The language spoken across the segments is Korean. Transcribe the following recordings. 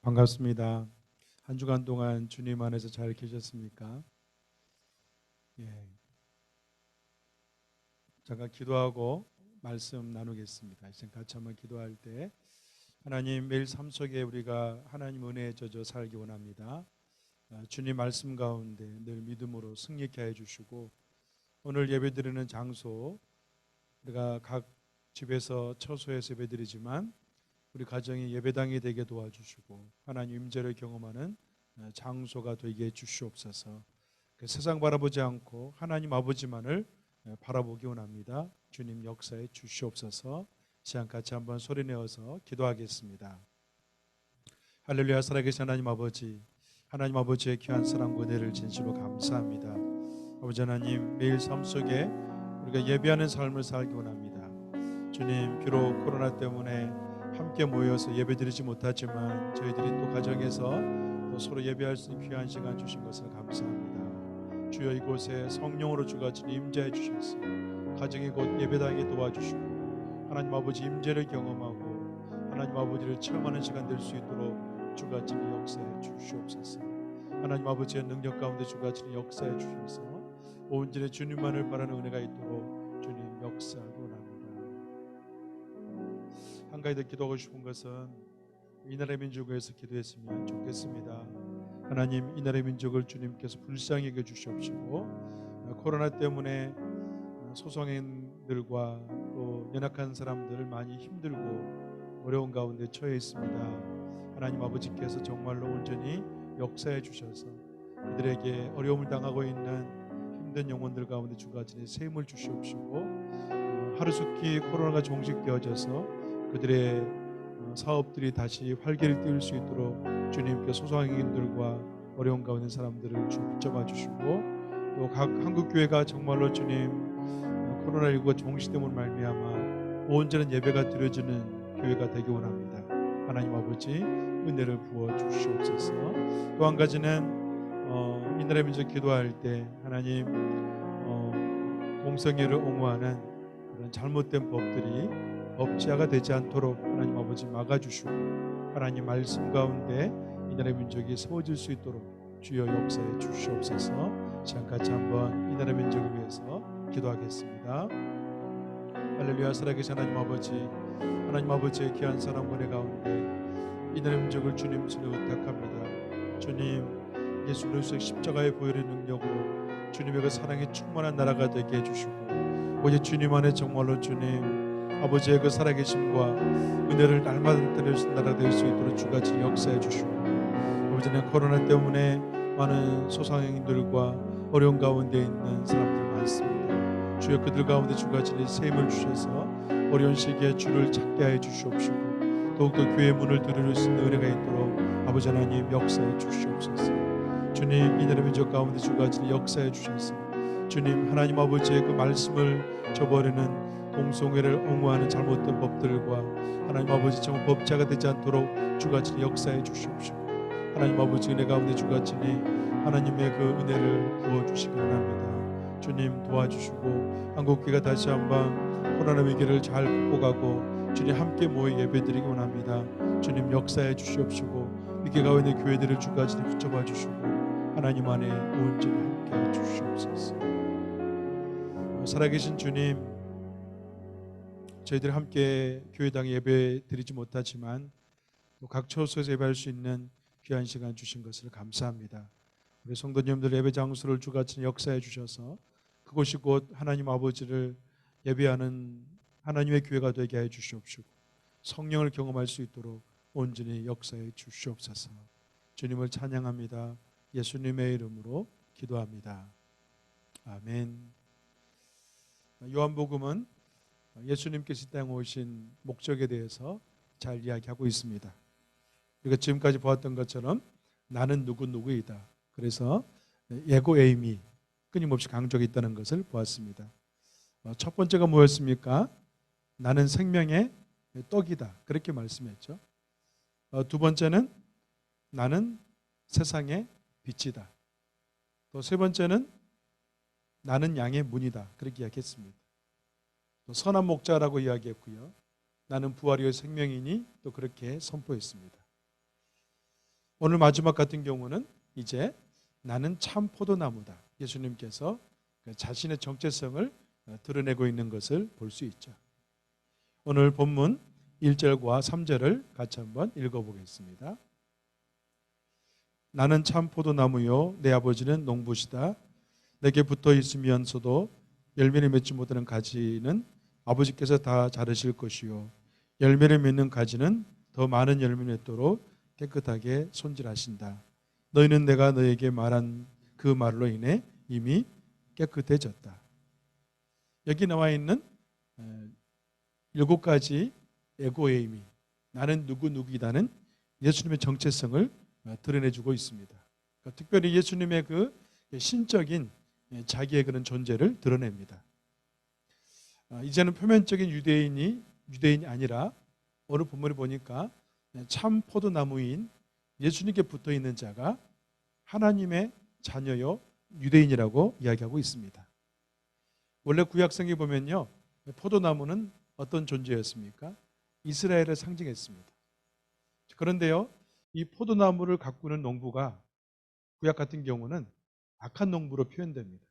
반갑습니다. 한 주간 동안 주님 안에서 잘 계셨습니까? 예. 잠깐 기도하고 말씀 나누겠습니다. 이제 같이 한번 기도할 때 하나님, 매일 삶 속에 우리가 하나님 은혜에 젖어 살기 원합니다. 주님 말씀 가운데 늘 믿음으로 승리케 해 주시고, 오늘 예배드리는 장소 우리가 각 집에서 처소에서 예배드리지만 우리 가정이 예배당이 되게 도와주시고, 하나님 임재를 경험하는 장소가 되게 해 주시옵소서. 세상 바라보지 않고 하나님 아버지만을 바라보기 원합니다. 주님 역사에 주시옵소서. 시간 같이 한번 소리내어서 기도하겠습니다. 할렐루야. 살아계신 하나님 아버지, 하나님 아버지의 귀한 사랑과 은혜를 진심으로 감사합니다. 아버지 하나님, 매일 삶 속에 우리가 예배하는 삶을 살기 원합니다. 주님, 비록 코로나 때문에 함께 모여서 예배드리지 못하지만 저희들이 또 가정에서 또 서로 예배할 수 있는 귀한 시간 주신 것을 감사합니다. 주여, 이곳에 성령으로 주가 임재해 주셔서 가정이 곧 예배당에 도와주시고 하나님 아버지 임재를 경험하고 하나님 아버지를 체험하는 시간 될 수 있도록 주가 역사해 주시옵소서. 하나님 아버지의 능력 가운데 주가 역사해 주셔서 온전히 주님만을 바라는 은혜가 있도록 주님 역사하기 원합니다. 한 가지 더 기도하고 싶은 것은 이 나라의 민족을 위해서 기도했으면 좋겠습니다. 하나님, 이 나라의 민족을 주님께서 불쌍히 여겨 주시옵시고, 코로나 때문에 소상인들과 또 연약한 사람들 많이 힘들고 어려운 가운데 처해 있습니다. 하나님 아버지께서 정말로 온전히 역사해 주셔서 그들에게 어려움을 당하고 있는 힘든 영혼들 가운데 주가 새 힘을 주시옵시고, 하루속히 코로나가 종식되어져서 그들의 사업들이 다시 활기를 띨 수 있도록 주님께 소상인들과 어려운 가운데 사람들을 붙잡아 주시고, 또 각 한국교회가 정말로 주님 코로나19가 종식됨으로 말미암아 온전한 예배가 드려지는 교회가 되기 원합니다. 하나님 아버지 은혜를 부어 주시옵소서. 또 한 가지는 이 나라의 민족 기도할 때 하나님, 동성애를 옹호하는 그런 잘못된 법들이 법제화가 되지 않도록 하나님 아버지 막아주시고, 하나님 말씀 가운데 이 나라의 민족이 세워질 수 있도록 주여 역사해 주시옵소서. 시간 같이 한번 이 나라의 민족을 위해서 기도하겠습니다. 할렐루야. 살아계신 하나님 아버지, 하나님 아버지의 귀한 사랑 은혜 가운데 이 나라의 민족을 주님 손에 의탁합니다. 주님, 예수 그리스도의 십자가의 보혈의 능력으로 주님의 그 사랑이 충만한 나라가 되게 해주시고, 오직 주님 안에 정말로 주님 아버지의 그 살아계심과 은혜를 날마다 드릴 수 있는 나라가 될 수 있도록 주가 역사해 주시고, 아버지는 코로나 때문에 많은 소상인들과 어려운 가운데 있는 사람들 많습니다. 주여, 그들 가운데 주가 새 힘을 주셔서 어려운 시기에 주를 찾게 하여 주시옵시고, 더욱더 교회의 문을 두드릴 수 있는 은혜가 있도록 아버지 하나님 역사해 주시옵소서. 주님, 이 나라의 민족 가운데 주가 역사해 주셔서 주님 하나님 아버지의 그 말씀을 저버리는 동성애를 옹호하는 잘못된 법들과 하나님 아버지 정말 법제가 되지 않도록 주가 역사해 주시옵시고, 하나님 아버지 은혜 가운데 주가 하나님의 그 은혜를 부어주시기 원합니다. 주님 도와주시고 한국교회가 다시 한번 코로나 위기를 잘 극복하고 주님 함께 모여 예배드리기 원합니다. 주님 역사해 주시옵시고, 위기 가운데 교회들을 주가 붙잡아 주시고 하나님 안에 온전히 함께 해 주시옵소서. 살아계신 주님, 저희들 함께 교회당에 예배 드리지 못하지만 또 각 처소에서 예배할 수 있는 귀한 시간 주신 것을 감사합니다. 우리 성도님들 예배 장소를 주같이 역사해 주셔서 그곳이 곧 하나님 아버지를 예배하는 하나님의 교회가 되게 해 주시옵시고, 성령을 경험할 수 있도록 온전히 역사해 주시옵소서. 주님을 찬양합니다. 예수님의 이름으로 기도합니다. 아멘. 요한복음은 예수님께서 이 땅에 오신 목적에 대해서 잘 이야기하고 있습니다. 우리가 지금까지 보았던 것처럼 나는 누구이다. 그래서 에고 에이미 끊임없이 강조가 있다는 것을 보았습니다. 첫 번째가 뭐였습니까? 나는 생명의 떡이다. 그렇게 말씀했죠. 두 번째는 나는 세상의 빛이다. 또 세 번째는 나는 양의 문이다. 그렇게 이야기했습니다. 또 선한 목자라고 이야기했고요. 나는 부활이요 생명이니 또 그렇게 선포했습니다. 오늘 마지막 같은 경우는 이제 나는 참 포도나무다. 예수님께서 자신의 정체성을 드러내고 있는 것을 볼 수 있죠. 오늘 본문 1절과 3절을 같이 한번 읽어보겠습니다. 나는 참 포도나무요 내 아버지는 농부시다. 내게 붙어 있으면서도 열매를 맺지 못하는 가지는 아버지께서 다 자르실 것이요 열매를 맺는 가지는 더 많은 열매를 맺도록 깨끗하게 손질하신다. 너희는 내가 너에게 말한 그 말로 인해 이미 깨끗해졌다. 여기 나와 있는 7가지 에고의 의미, 나는 누구이다는 예수님의 정체성을 드러내주고 있습니다. 그러니까 특별히 예수님의 그 신적인 자기의 그런 존재를 드러냅니다. 이제는 표면적인 유대인이 아니라 오늘 본문을 보니까 참 포도나무인 예수님께 붙어 있는 자가 하나님의 자녀요 유대인이라고 이야기하고 있습니다. 원래 구약성에 보면요, 포도나무는 어떤 존재였습니까? 이스라엘을 상징했습니다. 그런데요, 이 포도나무를 가꾸는 농부가 구약 같은 경우는 악한 농부로 표현됩니다.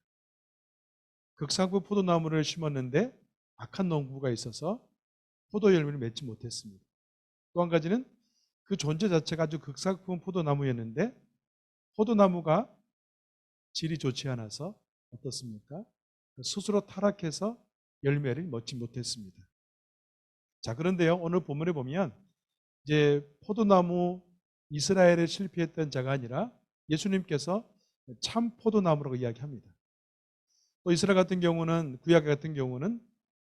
극상부 포도나무를 심었는데 악한 농부가 있어서 포도 열매를 맺지 못했습니다. 또 한 가지는 그 존재 자체가 아주 극상품 포도나무였는데 포도나무가 질이 좋지 않아서 어떻습니까? 스스로 타락해서 열매를 맺지 못했습니다. 자, 그런데요, 오늘 본문에 보면 이제 포도나무 이스라엘에 실패했던 자가 아니라 예수님께서 참 포도나무라고 이야기합니다. 또 이스라엘 같은 경우는 구약 같은 경우는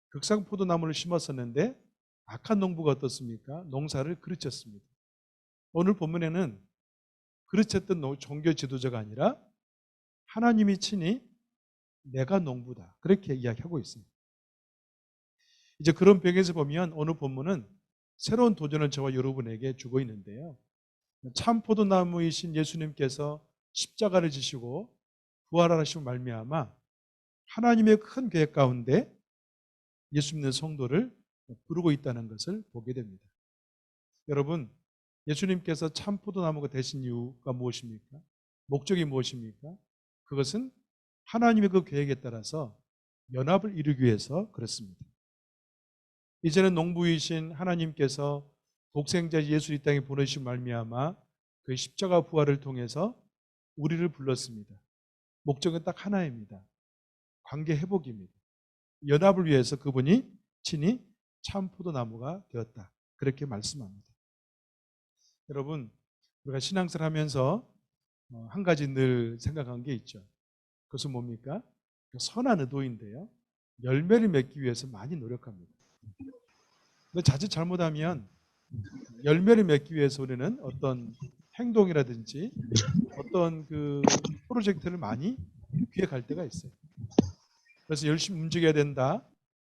극상 포도나무를 심었었는데 악한 농부가 어떻습니까? 농사를 그르쳤습니다. 오늘 본문에는 그르쳤던 종교 지도자가 아니라 하나님이 친히 내가 농부다. 그렇게 이야기하고 있습니다. 이제 그런 배경에서 보면 오늘 본문은 새로운 도전을 저와 여러분에게 주고 있는데요. 참 포도나무이신 예수님께서 십자가를 지시고 부활하시고 말미암아 하나님의 큰 계획 가운데 예수 믿는 성도를 부르고 있다는 것을 보게 됩니다. 여러분, 예수님께서 참 포도나무가 되신 이유가 무엇입니까? 목적이 무엇입니까? 그것은 하나님의 그 계획에 따라서 연합을 이루기 위해서 그렇습니다. 이제는 농부이신 하나님께서 독생자 예수 이 땅에 보내신 말미암아 그 십자가 부활을 통해서 우리를 불렀습니다. 목적은 딱 하나입니다. 관계 회복입니다. 연합을 위해서 그분이 친히 참 포도나무가 되었다. 그렇게 말씀합니다. 여러분, 우리가 신앙생활 하면서 한 가지 늘 생각한 게 있죠. 그것은 뭡니까? 선한 의도인데요. 열매를 맺기 위해서 많이 노력합니다. 근데 자칫 잘못하면 열매를 맺기 위해서 우리는 어떤 행동이라든지 어떤 그 프로젝트를 많이 기획할 때가 있어요. 그래서 열심히 움직여야 된다.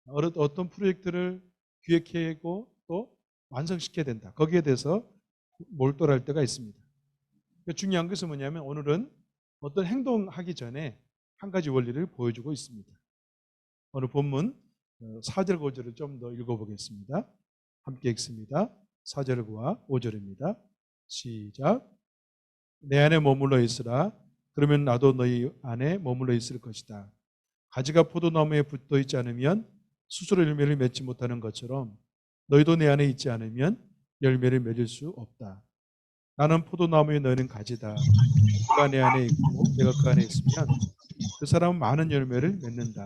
어떤 프로젝트를 기획하고 또 완성시켜야 된다. 거기에 대해서 몰두할 때가 있습니다. 중요한 것은 뭐냐면 오늘은 어떤 행동하기 전에 한 가지 원리를 보여주고 있습니다. 오늘 본문 4절 5절을 좀 더 읽어보겠습니다. 함께 읽습니다. 4절과 5절입니다. 시작. 내 안에 머물러 있으라. 그러면 나도 너희 안에 머물러 있을 것이다. 가지가 포도나무에 붙어 있지 않으면 스스로 열매를 맺지 못하는 것처럼 너희도 내 안에 있지 않으면 열매를 맺을 수 없다. 나는 포도나무에 너희는 가지다. 그가 내 안에 있고 내가 그 안에 있으면 그 사람은 많은 열매를 맺는다.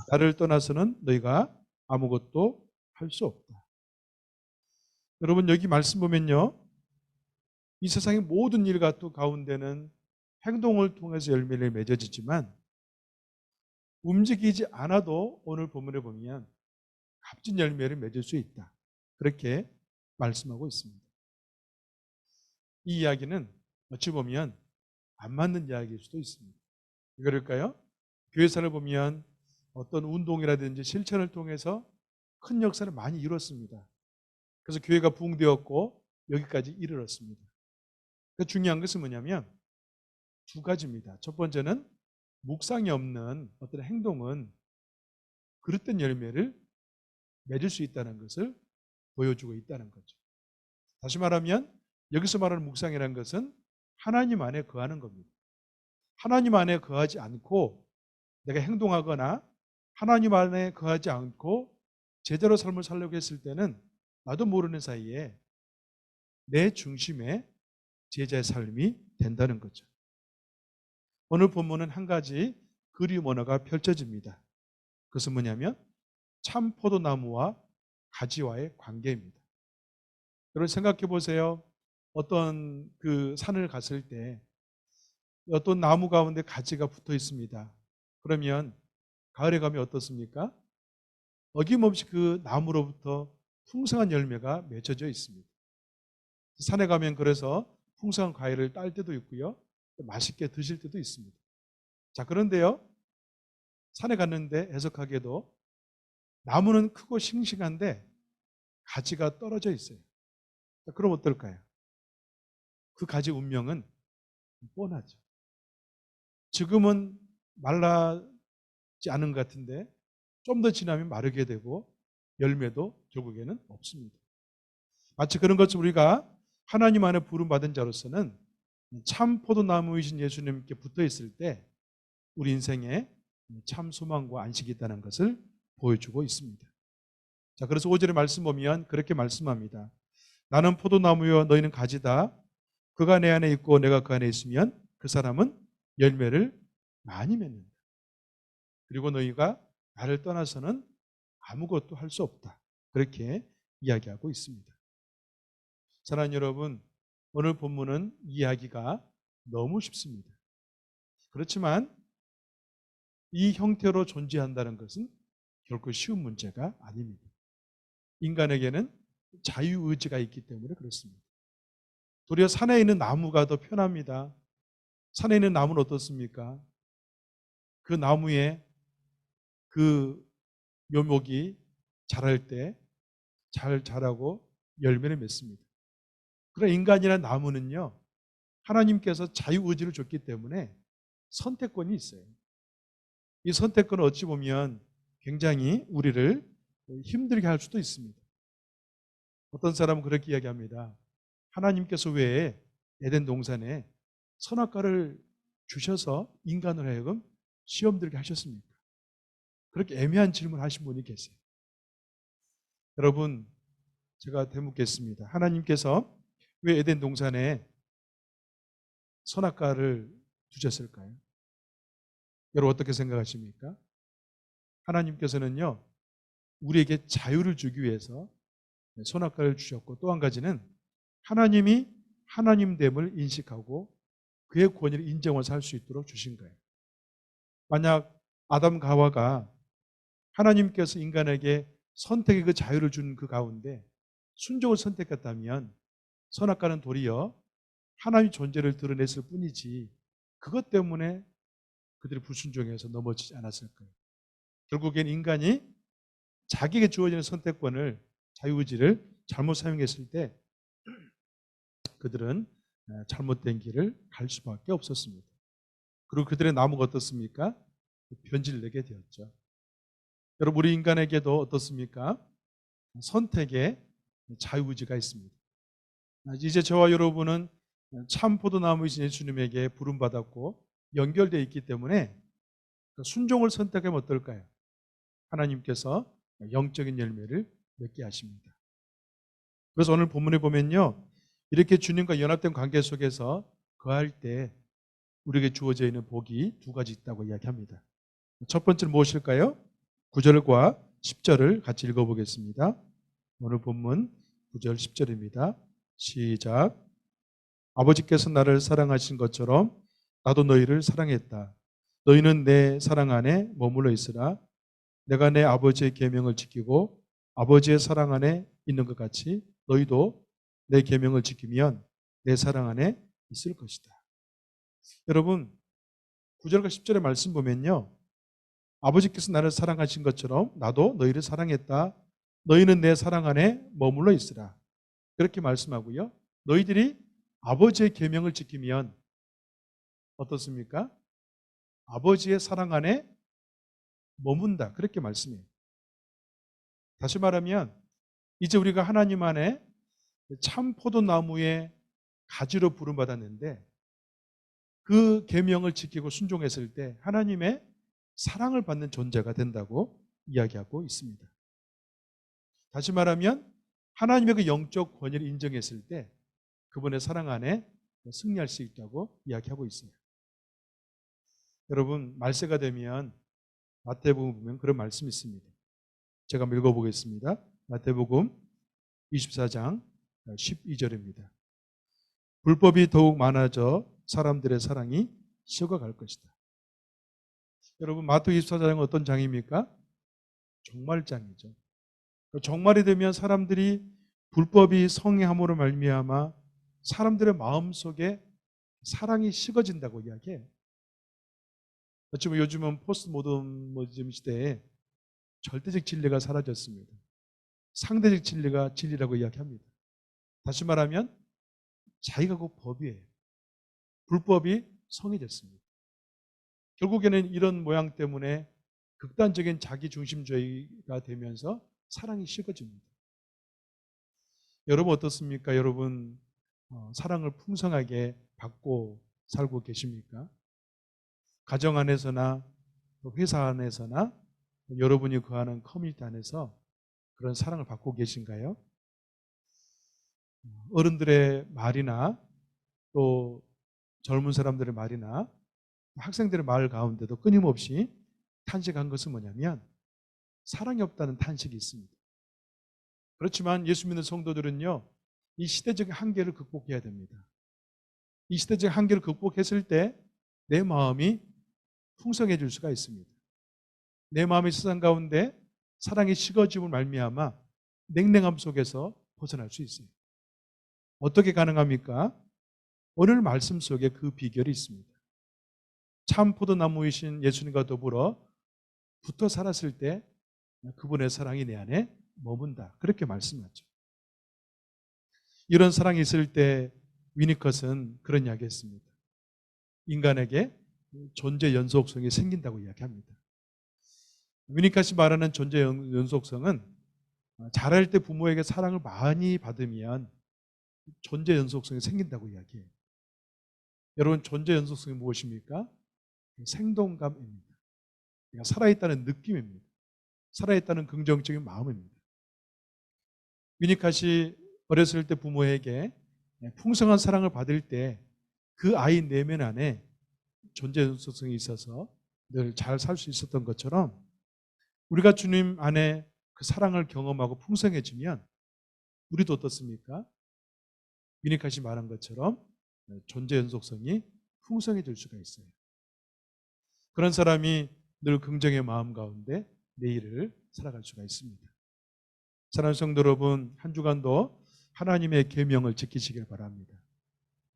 나를 떠나서는 너희가 아무것도 할 수 없다. 여러분, 여기 말씀 보면요, 이 세상의 모든 일 가운데는 행동을 통해서 열매를 맺어지지만 움직이지 않아도 오늘 본문에 보면 값진 열매를 맺을 수 있다. 그렇게 말씀하고 있습니다. 이 이야기는 어찌 보면 안 맞는 이야기일 수도 있습니다. 왜 그럴까요? 교회사를 보면 어떤 운동이라든지 실천을 통해서 큰 역사를 많이 이뤘습니다. 그래서 교회가 부흥되었고 여기까지 이르렀습니다. 중요한 것은 뭐냐면 두 가지입니다. 첫 번째는 묵상이 없는 어떤 행동은 그릇된 열매를 맺을 수 있다는 것을 보여주고 있다는 거죠. 다시 말하면 여기서 말하는 묵상이라는 것은 하나님 안에 거하는 겁니다. 하나님 안에 거하지 않고 내가 행동하거나 하나님 안에 거하지 않고 제대로 삶을 살려고 했을 때는 나도 모르는 사이에 내 중심에 제자의 삶이 된다는 거죠. 오늘 본문은 한 가지 그림 언어가 펼쳐집니다. 그것은 뭐냐면 참 포도나무와 가지와의 관계입니다. 여러분 생각해 보세요. 어떤 그 산을 갔을 때 어떤 나무 가운데 가지가 붙어 있습니다. 그러면 가을에 가면 어떻습니까? 어김없이 그 나무로부터 풍성한 열매가 맺혀져 있습니다. 산에 가면 그래서 풍성한 과일을 딸 때도 있고요. 맛있게 드실 때도 있습니다. 자, 그런데요. 산에 갔는데 해석하기에도 나무는 크고 싱싱한데 가지가 떨어져 있어요. 자, 그럼 어떨까요? 그 가지 운명은 뻔하죠. 지금은 말라지 않은 것 같은데 좀 더 지나면 마르게 되고 열매도 결국에는 없습니다. 마치 그런 것처럼 우리가 하나님 안에 부름받은 자로서는 참 포도나무이신 예수님께 붙어 있을 때 우리 인생에 참 소망과 안식이 있다는 것을 보여주고 있습니다. 자, 그래서 5절의 말씀 보면 그렇게 말씀합니다. 나는 포도나무요 너희는 가지다. 그가 내 안에 있고 내가 그 안에 있으면 그 사람은 열매를 많이 맺는다. 그리고 너희가 나를 떠나서는 아무것도 할 수 없다. 그렇게 이야기하고 있습니다. 사랑하는 여러분, 오늘 본문은 이야기가 너무 쉽습니다. 그렇지만 이 형태로 존재한다는 것은 결코 쉬운 문제가 아닙니다. 인간에게는 자유의지가 있기 때문에 그렇습니다. 도리어 산에 있는 나무가 더 편합니다. 산에 있는 나무는 어떻습니까? 그 나무에 그 묘목이 자랄 때 잘 자라고 열매를 맺습니다. 그러나 인간이라는 나무는요, 하나님께서 자유의지를 줬기 때문에 선택권이 있어요. 이 선택권은 어찌 보면 굉장히 우리를 힘들게 할 수도 있습니다. 어떤 사람은 그렇게 이야기합니다. 하나님께서 왜 에덴 동산에 선악과를 주셔서 인간을 하여금 시험 들게 하셨습니까? 그렇게 애매한 질문을 하신 분이 계세요. 여러분, 제가 되묻겠습니다. 하나님께서 왜 에덴 동산에 선악과를 두셨을까요? 여러분 어떻게 생각하십니까? 하나님께서는요, 우리에게 자유를 주기 위해서 선악과를 주셨고 또 한 가지는 하나님이 하나님됨을 인식하고 그의 권위를 인정해서 살 수 있도록 주신 거예요. 만약 아담과 하와가 하나님께서 인간에게 선택의 그 자유를 준 그 가운데 순종을 선택했다면 선악과는 도리어 하나님의 존재를 드러냈을 뿐이지 그것 때문에 그들이 불순종해서 넘어지지 않았을 거예요. 결국엔 인간이 자기에게 주어지는 선택권을 자유의지를 잘못 사용했을 때 그들은 잘못된 길을 갈 수밖에 없었습니다. 그리고 그들의 나무가 어떻습니까? 변질을 내게 되었죠. 여러분 우리 인간에게도 어떻습니까? 선택의 자유의지가 있습니다. 이제 저와 여러분은 참 포도나무이신 예수님에게 부름받았고 연결되어 있기 때문에 순종을 선택하면 어떨까요? 하나님께서 영적인 열매를 맺게 하십니다. 그래서 오늘 본문에 보면요. 이렇게 주님과 연합된 관계 속에서 거할 때 우리에게 주어져 있는 복이 두 가지 있다고 이야기합니다. 첫 번째는 무엇일까요? 9절과 10절을 같이 읽어보겠습니다. 오늘 본문 9절 10절입니다. 시작. 아버지께서 나를 사랑하신 것처럼 나도 너희를 사랑했다. 너희는 내 사랑 안에 머물러 있으라. 내가 내 아버지의 계명을 지키고 아버지의 사랑 안에 있는 것 같이 너희도 내 계명을 지키면 내 사랑 안에 있을 것이다. 여러분 9절과 10절의 말씀 보면요. 아버지께서 나를 사랑하신 것처럼 나도 너희를 사랑했다. 너희는 내 사랑 안에 머물러 있으라. 그렇게 말씀하고요. 너희들이 아버지의 계명을 지키면 어떻습니까? 아버지의 사랑 안에 머문다. 그렇게 말씀해요. 다시 말하면 이제 우리가 하나님 안에 참 포도나무의 가지로 부름받았는데 그 계명을 지키고 순종했을 때 하나님의 사랑을 받는 존재가 된다고 이야기하고 있습니다. 다시 말하면 하나님의 그 영적 권위를 인정했을 때 그분의 사랑 안에 승리할 수 있다고 이야기하고 있어요. 여러분, 말세가 되면 마태복음 보면 그런 말씀이 있습니다. 제가 한번 읽어보겠습니다. 마태복음 24장 12절입니다. 불법이 더욱 많아져 사람들의 사랑이 식어갈 것이다. 여러분, 마태복음 24장은 어떤 장입니까? 종말장이죠. 종말이 되면 사람들이 불법이 성행함으로 말미암아 사람들의 마음속에 사랑이 식어진다고 이야기해요. 어찌 보면 요즘은 포스트 모더니즘 시대에 절대적 진리가 사라졌습니다. 상대적 진리가 진리라고 이야기합니다. 다시 말하면 자기가 곧 법이에요. 불법이 성이 됐습니다. 결국에는 이런 모양 때문에 극단적인 자기중심주의가 되면서 사랑이 식어집니다. 여러분 어떻습니까? 여러분 사랑을 풍성하게 받고 살고 계십니까? 가정 안에서나 회사 안에서나 여러분이 거하는 커뮤니티 안에서 그런 사랑을 받고 계신가요? 어른들의 말이나 또 젊은 사람들의 말이나 학생들의 말 가운데도 끊임없이 탄식한 것은 뭐냐면 사랑이 없다는 탄식이 있습니다. 그렇지만 예수 믿는 성도들은요, 이 시대적 한계를 극복해야 됩니다. 이 시대적 한계를 극복했을 때 내 마음이 풍성해질 수가 있습니다. 내 마음의 세상 가운데 사랑이 식어짐을 말미암아 냉랭함 속에서 벗어날 수 있어요. 어떻게 가능합니까? 오늘 말씀 속에 그 비결이 있습니다. 참 포도나무이신 예수님과 더불어 붙어 살았을 때 그분의 사랑이 내 안에 머문다. 그렇게 말씀하죠. 이런 사랑이 있을 때 위니컷은 그런 이야기했습니다. 인간에게 존재 연속성이 생긴다고 이야기합니다. 위니컷이 말하는 존재 연속성은 자랄 때 부모에게 사랑을 많이 받으면 존재 연속성이 생긴다고 이야기해요. 여러분, 존재 연속성이 무엇입니까? 생동감입니다. 그러니까 살아있다는 느낌입니다. 살아있다는 긍정적인 마음입니다. 위니컷이 어렸을 때 부모에게 풍성한 사랑을 받을 때 그 아이 내면 안에 존재 연속성이 있어서 늘 잘 살 수 있었던 것처럼 우리가 주님 안에 그 사랑을 경험하고 풍성해지면 우리도 어떻습니까? 위니컷이 말한 것처럼 존재 연속성이 풍성해질 수가 있어요. 그런 사람이 늘 긍정의 마음 가운데 내일을 살아갈 수가 있습니다. 사랑하는 성도 여러분, 한 주간도 하나님의 계명을 지키시길 바랍니다.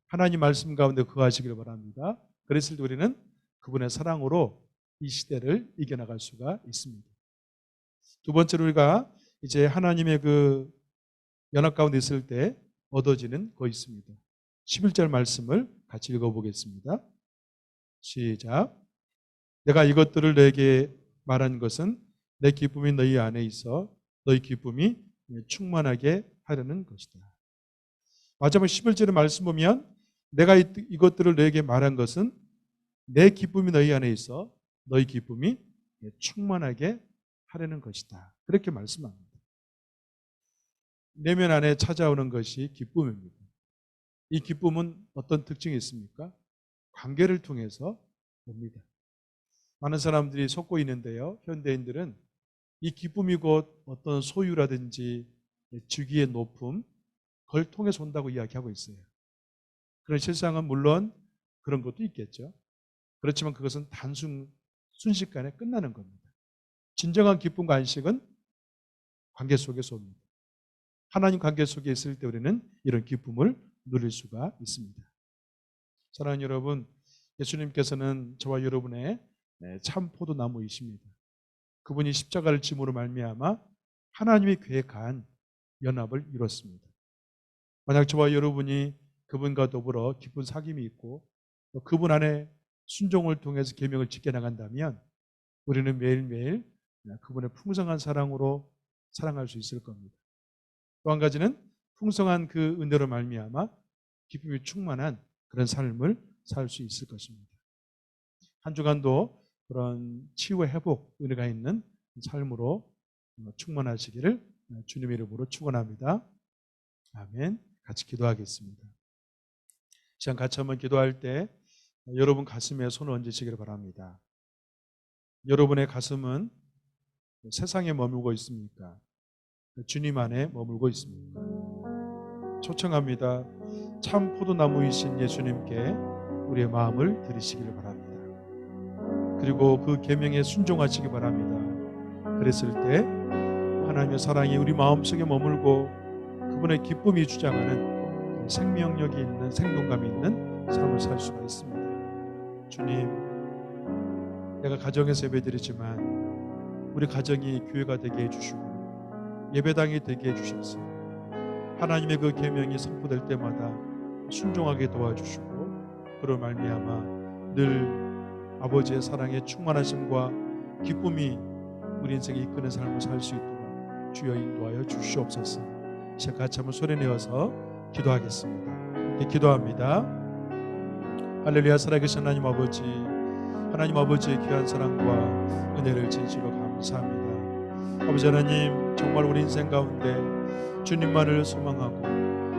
하나님 말씀 가운데 거하시길 바랍니다. 그랬을 때 우리는 그분의 사랑으로 이 시대를 이겨나갈 수가 있습니다. 두 번째로 우리가 이제 하나님의 그 연합 가운데 있을 때 얻어지는 거 있습니다. 11절 말씀을 같이 읽어보겠습니다. 시작. 내가 이것들을 너에게 말한 것은 내 기쁨이 너희 안에 있어 너희 기쁨이 충만하게 하려는 것이다. 마지막 11절의 말씀 보면 내가 이것들을 너에게 말한 것은 내 기쁨이 너희 안에 있어 너희 기쁨이 충만하게 하려는 것이다. 그렇게 말씀합니다. 내면 안에 찾아오는 것이 기쁨입니다. 이 기쁨은 어떤 특징이 있습니까? 관계를 통해서 옵니다. 많은 사람들이 속고 있는데요. 현대인들은 이 기쁨이 곧 어떤 소유라든지 직위의 높음, 그걸 통해서 온다고 이야기하고 있어요. 그런 실상은 물론 그런 것도 있겠죠. 그렇지만 그것은 순식간에 끝나는 겁니다. 진정한 기쁨과 안식은 관계 속에서 옵니다. 하나님 관계 속에 있을 때 우리는 이런 기쁨을 누릴 수가 있습니다. 사랑하는 여러분, 예수님께서는 저와 여러분의 참 포도나무이십니다. 그분이 십자가를 짐으로 말미암아 하나님이 계획한 연합을 이뤘습니다. 만약 저와 여러분이 그분과 더불어 깊은 사귐이 있고 또 그분 안에 순종을 통해서 계명을 지켜나간다면 우리는 매일매일 그분의 풍성한 사랑으로 사랑할 수 있을 겁니다. 또 한 가지는 풍성한 그 은혜로 말미암아 기쁨이 충만한 그런 삶을 살 수 있을 것입니다. 한 주간도 그런 치유와 회복 은혜가 있는 삶으로 충만하시기를 주님의 이름으로 축원합니다. 아멘. 같이 기도하겠습니다. 시간 같이 한번 기도할 때 여러분 가슴에 손을 얹으시기를 바랍니다. 여러분의 가슴은 세상에 머물고 있습니까? 주님 안에 머물고 있습니까? 초청합니다. 참 포도나무이신 예수님께 우리의 마음을 드리시기를 바랍니다. 그리고 그 계명에 순종하시기 바랍니다. 그랬을 때 하나님의 사랑이 우리 마음속에 머물고 그분의 기쁨이 주장하는 생명력이 있는 생동감이 있는 삶을 살 수가 있습니다. 주님, 내가 가정에서 예배드리지만 우리 가정이 교회가 되게 해주시고 예배당이 되게 해주셔서 하나님의 그 계명이 선포될 때마다 순종하게 도와주시고 그로 말미암아 늘 아버지의 사랑의 충만하심과 기쁨이 우리 인생에 이끄는 삶을 살 수 있도록 주여 인도하여 주시옵소서. 시작 같이 한번 소리내어서 기도하겠습니다. 기도합니다. 할렐루야. 살아계신 하나님 아버지, 하나님 아버지의 귀한 사랑과 은혜를 진실로 감사합니다. 아버지 하나님, 정말 우리 인생 가운데 주님만을 소망하고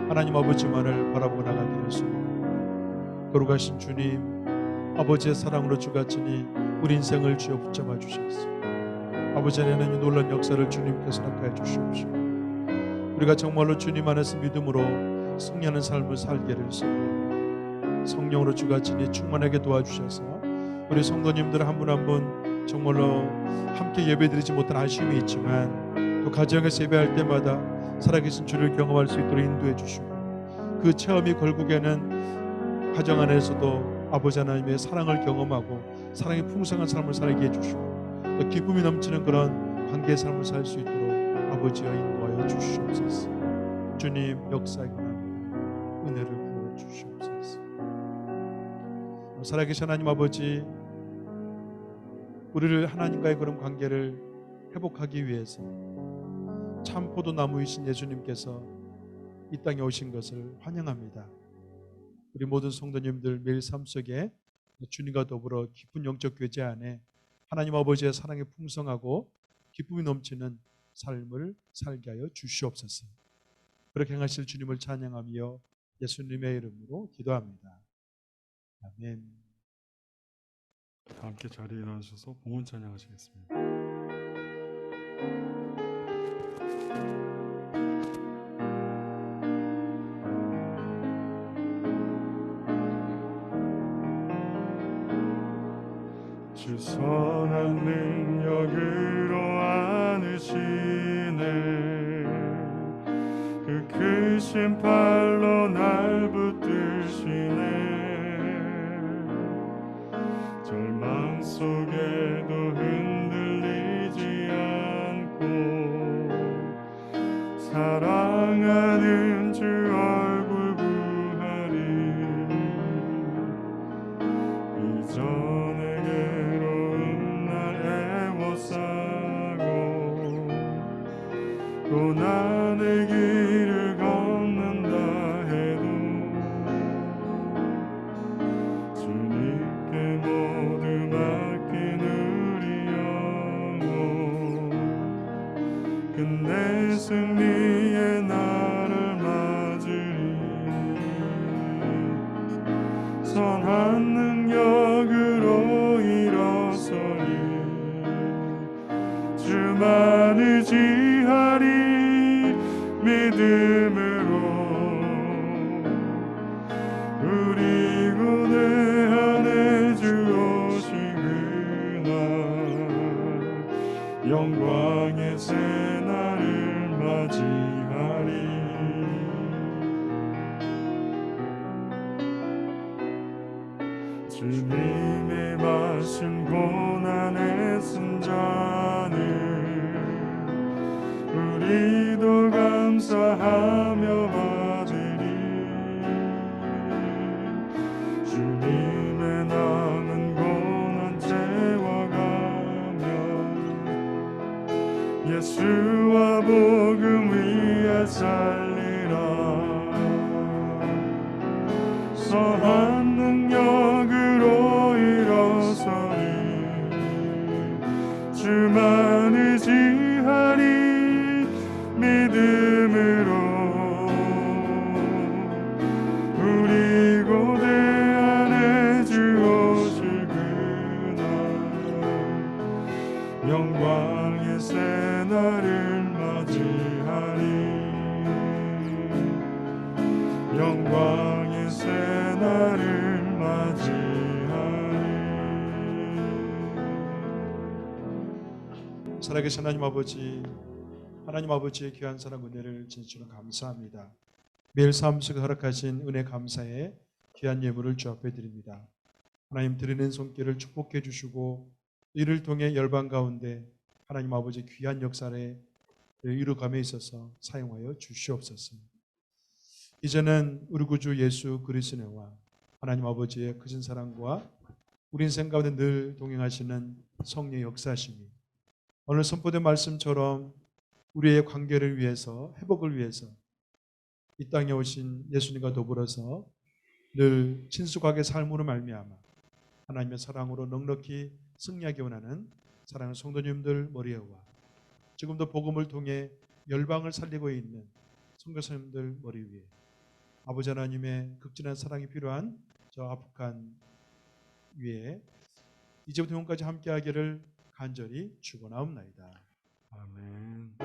하나님 아버지만을 바라보고 나가게 되었습니다. 거룩하신 주님, 아버지의 사랑으로 주같으니 우리 인생을 주여 붙잡아 주셨소. 아버지 하나님, 놀라운 역사를 주님께서 나타내 주시옵시고 우리가 정말로 주님 안에서 믿음으로 승리하는 삶을 살게 되소서. 성령으로 주같으니 충만하게 도와주셔서 우리 성도님들 한 분 한 분 정말로 함께 예배드리지 못한 아쉬움이 있지만 또 가정에서 예배할 때마다 살아계신 주를 경험할 수 있도록 인도해 주시고 그 체험이 결국에는 가정 안에서도 아버지 하나님의 사랑을 경험하고 사랑의 풍성한 삶을 살게 해주시고 또 기쁨이 넘치는 그런 관계의 삶을 살 수 있도록 아버지여 인도하여 주시옵소서. 주님 역사에 원합니다. 은혜를 부어 주시옵소서. 살아계신 하나님 아버지, 우리를 하나님과의 그런 관계를 회복하기 위해서 참 포도나무이신 예수님께서 이 땅에 오신 것을 환영합니다. 우리 모든 성도님들 매일 삶 속에 주님과 더불어 깊은 영적 교제 안에 하나님 아버지의 사랑이 풍성하고 기쁨이 넘치는 삶을 살게 하여 주시옵소서. 그렇게 행하실 주님을 찬양하며 예수님의 이름으로 기도합니다. 아멘. 함께 자리에 일어나셔서 봉헌 찬양하시겠습니다. 주 선한 능력으로 안으시네 그 크신 팔로 날 붙드시네 절망 속에도 흔들리지 않고 사랑하는 주 얼굴 구하리 이전에 괴로운 날 애워싸고 또 나의 길을 걷는다 해도 주님께 모두 맡긴 우리 영혼 끝내 승리의 날을 맞으리 선한 능력으로 일어서리 주만 의지하리 믿음으로 우리 구내 안에 주 오시그날 영광의 새날을 맞이하리 주님의 마신 고난의 순잔을 우리도 감사하며 받으리 주님의 남은 고난 채워가며 예수와 복음 위에 살리라 영광의 새날을 맞이하리. 살아계신 하나님 아버지, 하나님 아버지의 귀한 사랑 은혜를 진심으로 감사합니다. 매일 삶 속에 허락하신 은혜 감사에 귀한 예물을 주 앞에 드립니다. 하나님 드리는 손길을 축복해 주시고 이를 통해 열방 가운데 하나님 아버지 귀한 역사를 이루감에 있어서 사용하여 주시옵소서. 이제는 우리 구주 예수 그리스도와 하나님 아버지의 크신 사랑과 우리 인생 가운데 늘 동행하시는 성령의 역사심이 오늘 선포된 말씀처럼 우리의 관계를 위해서, 회복을 위해서 이 땅에 오신 예수님과 더불어서 늘 친숙하게 삶으로 말미암아 하나님의 사랑으로 넉넉히 승리하기 원하는 사랑하는 성도님들 머리에 와 지금도 복음을 통해 열방을 살리고 있는 선교사님들 머리 위에 아버지 하나님의 극진한 사랑이 필요한 저 아프간 위에 이제부터 영원까지 함께하기를 간절히 축원하옵나이다. 아멘.